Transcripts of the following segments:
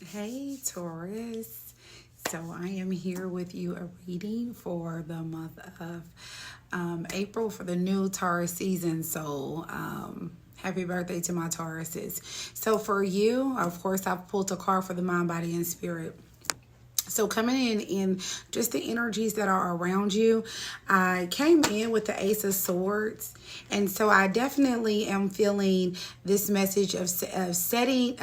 Hey Taurus. So I am here with you a reading for the month of April for the new Taurus season. So happy birthday to my Tauruses. So for you, of course, I've pulled a card for the mind, body, and spirit. So coming in just the energies that are around you, I came in with the Ace of Swords. And so I definitely am feeling this message of starting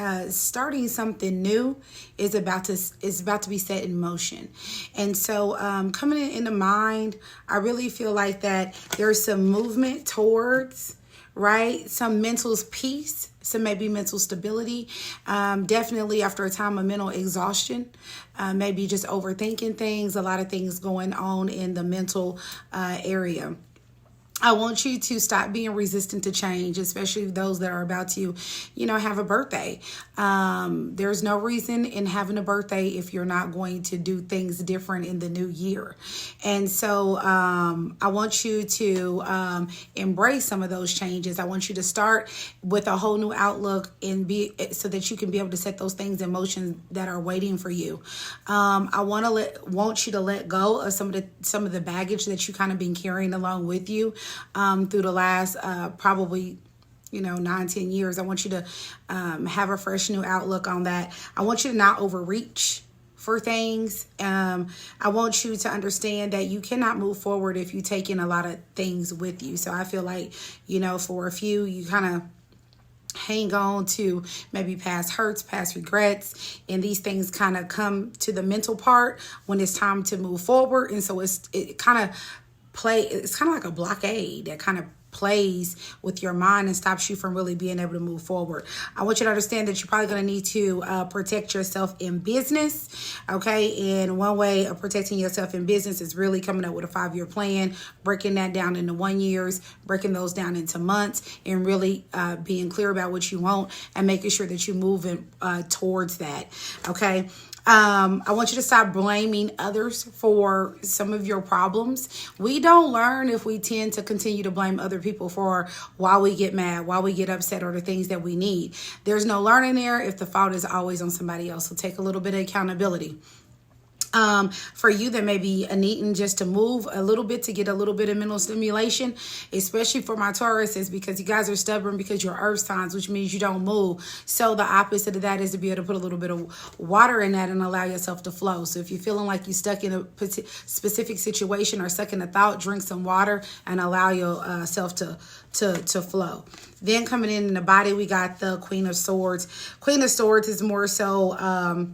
something new is about to be set in motion. And so coming in the mind, I really feel like that there's some movement towards, right? Some mental peace, some maybe mental stability. Definitely after a time of mental exhaustion, maybe just overthinking things, a lot of things going on in the mental area. I want you to stop being resistant to change, especially those that are about to, have a birthday. There's no reason in having a birthday if you're not going to do things different in the new year. And so I want you to embrace some of those changes. I want you to start with a whole new outlook and so that you can be able to set those things in motion that are waiting for you. I want you to let go of some of the baggage that you kind of been carrying along with you through the last probably 9-10 years. I want you to have a fresh new outlook on that. I want you to not overreach for things. I want you to understand that you cannot move forward if you take in a lot of things with you. So I feel like, for a few, you kind of hang on to maybe past hurts, past regrets, and these things kind of come to the mental part when it's time to move forward. And so it's kind of like a blockade that kind of plays with your mind and stops you from really being able to move forward. I want you to understand that you're probably going to need to protect yourself in business, okay? And one way of protecting yourself in business is really coming up with a 5-year plan, breaking that down into 1 years, breaking those down into months, and really being clear about what you want and making sure that you're moving towards that, okay? I want you to stop blaming others for some of your problems. We don't learn if we tend to continue to blame other people for why we get mad, why we get upset, or the things that we need. There's no learning there if the fault is always on somebody else. So take a little bit of accountability. For you that may be needing just to move a little bit to get a little bit of mental stimulation, especially for my Tauruses, because you guys are stubborn because you're earth signs, which means you don't move. So the opposite of that is to be able to put a little bit of water in that and allow yourself to flow. So if you're feeling like you're stuck in a specific situation or stuck in a thought, drink some water and allow yourself to flow. Then coming in the body, we got the Queen of Swords. Queen of Swords is more so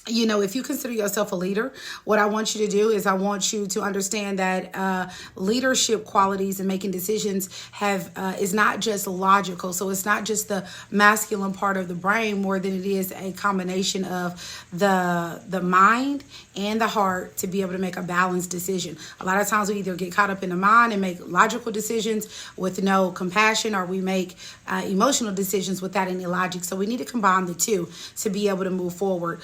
if you consider yourself a leader, what I want you to do is I want you to understand that leadership qualities and making decisions is not just logical. So it's not just the masculine part of the brain more than it is a combination of the mind and the heart to be able to make a balanced decision. A lot of times we either get caught up in the mind and make logical decisions with no compassion, or we make emotional decisions without any logic. So we need to combine the two to be able to move forward.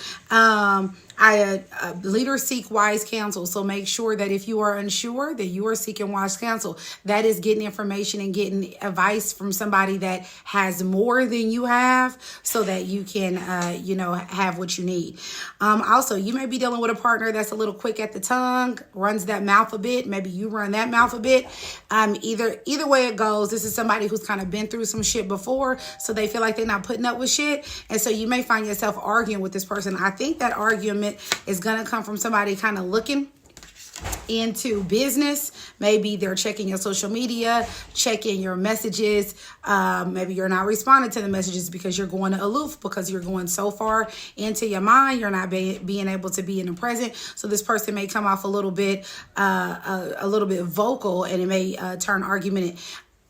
Leaders seek wise counsel. So make sure that if you are unsure, that you are seeking wise counsel. That is getting information and getting advice from somebody that has more than you have so that you can, have what you need. Also, you may be dealing with a partner that's a little quick at the tongue, runs that mouth a bit. Maybe you run that mouth a bit. Either way it goes, this is somebody who's kind of been through some shit before, so they feel like they're not putting up with shit. And so you may find yourself arguing with this person. I think that argument is going to come from somebody kind of looking into business. Maybe they're checking your social media, checking your messages. Maybe you're not responding to the messages because you're going aloof, because you're going so far into your mind. You're not being able to be in the present. So this person may come off a little bit vocal, and it may turn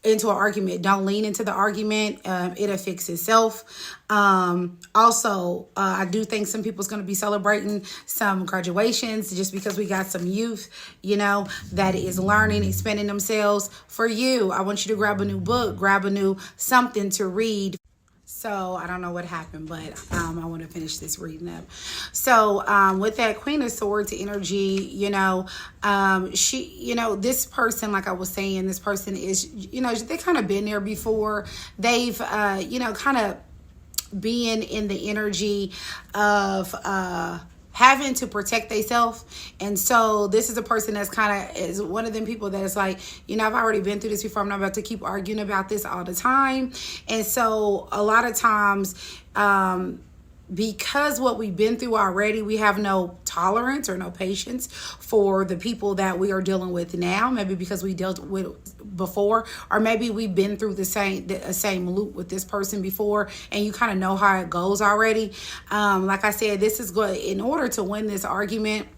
into an argument. Don't lean into the argument. It'll fix itself. Also, I do think some people's going to be celebrating some graduations just because we got some youth, that is learning, expanding themselves. For you, I want you to grab a new book, grab a new something to read. So I don't know what happened, but I want to finish this reading up. So with that Queen of Swords energy, this person, like I was saying, this person is, they kind of been there before. They've, kind of being in the energy of having to protect themselves. And so this is a person that's kind of is one of them people that is like, I've already been through this before. I'm not about to keep arguing about this all the time. And so a lot of times, because what we've been through already, we have no tolerance or no patience for the people that we are dealing with now. Maybe because we dealt with before, or maybe we've been through the same loop with this person before, and you kind of know how it goes already. Like I said, this is good. In order to win this argument,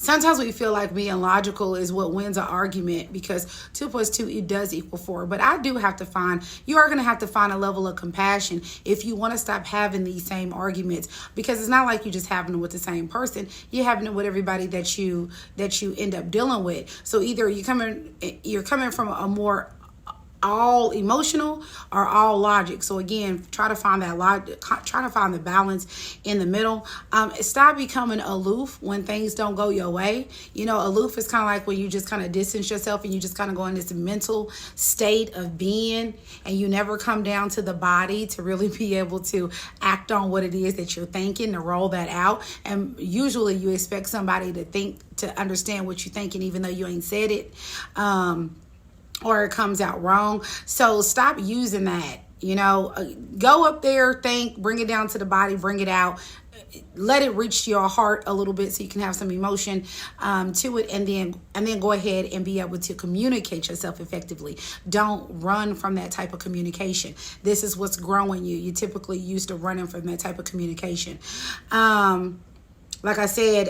sometimes we feel like being logical is what wins an argument, because 2 + 2, it does equal 4. But you are going to have to find a level of compassion if you want to stop having these same arguments, because it's not like you just having them with the same person. You're having it with everybody that you end up dealing with. So either you're coming from a more all emotional or all logic. So again, try to find the balance in the middle. Stop becoming aloof when things don't go your way. Aloof is kind of like when you just kind of distance yourself and you just kind of go in this mental state of being, and you never come down to the body to really be able to act on what it is that you're thinking, to roll that out. And usually you expect somebody to understand what you're thinking, even though you ain't said it. Or it comes out wrong. So stop using that. Go up there, think, bring it down to the body, bring it out, let it reach your heart a little bit so you can have some emotion to it, and then go ahead and be able to communicate yourself effectively. Don't run from that type of communication. This is what's growing you. You typically used to running from that type of communication. Like I said,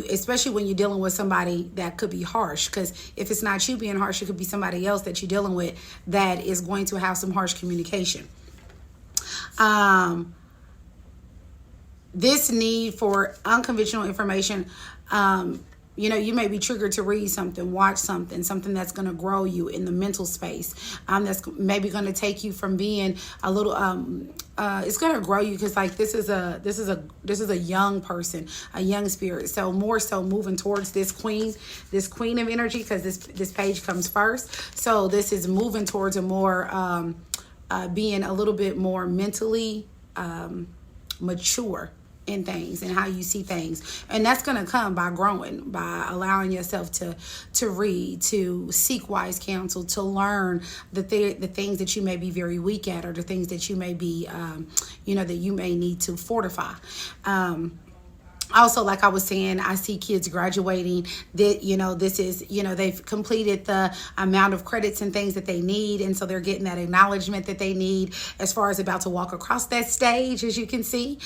especially when you're dealing with somebody that could be harsh, because if it's not you being harsh, it could be somebody else that you're dealing with that is going to have some harsh communication. This need for unconventional information, you may be triggered to read something, watch something that's going to grow you in the mental space. That's maybe going to take you from being a little, it's going to grow you, because like this is a young person, a young spirit. So more so moving towards this queen of energy, because this page comes first. So this is moving towards a more, being a little bit more mentally mature in things and how you see things. And that's going to come by growing, by allowing yourself to read, to seek wise counsel, to learn the things that you may be very weak at, or the things that you may be, that you may need to fortify. Also, like I was saying, I see kids graduating that, this is, they've completed the amount of credits and things that they need. And so they're getting that acknowledgement that they need as far as about to walk across that stage, as you can see,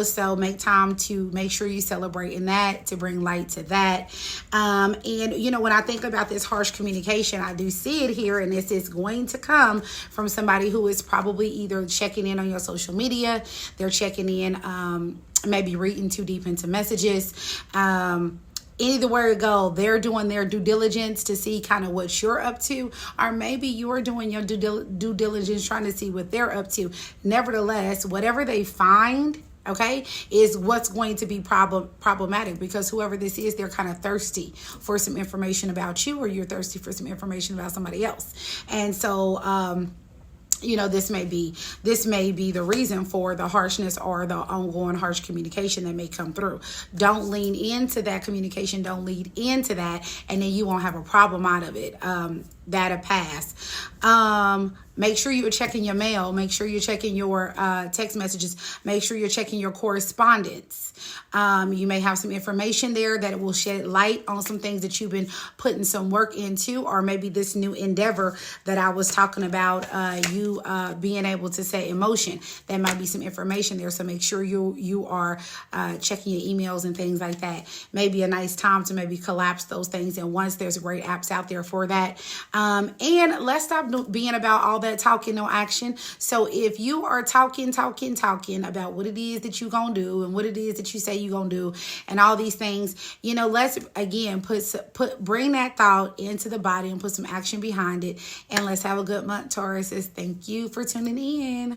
so make time to make sure you celebrate in that, to bring light to that. And, when I think about this harsh communication, I do see it here, and this is going to come from somebody who is probably either checking in on your social media, they're checking in, maybe reading too deep into messages. Either way it go, they're doing their due diligence to see kind of what you're up to, or maybe you are doing your due diligence trying to see what they're up to. Nevertheless, whatever they find, okay, is what's going to be problematic, because whoever this is, they're kind of thirsty for some information about you, or you're thirsty for some information about somebody else. And so, this may be the reason for the harshness or the ongoing harsh communication that may come through. Don't lean into that communication. Don't lead into that, and then you won't have a problem out of it. That'll pass. Make sure you're checking your mail. Make sure you're checking your text messages. Make sure you're checking your correspondence. You may have some information there that will shed light on some things that you've been putting some work into, or maybe this new endeavor that I was talking about, you being able to set in motion. There might be some information there, so make sure you are checking your emails and things like that. Maybe a nice time to maybe collapse those things, and once there's great apps out there for that. And let's stop being about all that talking, no action. So if you are talking about what it is that you're going to do and what it is that you say you're going to do and all these things, let's again bring that thought into the body and put some action behind it. And let's have a good month, Tauruses. Thank you for tuning in.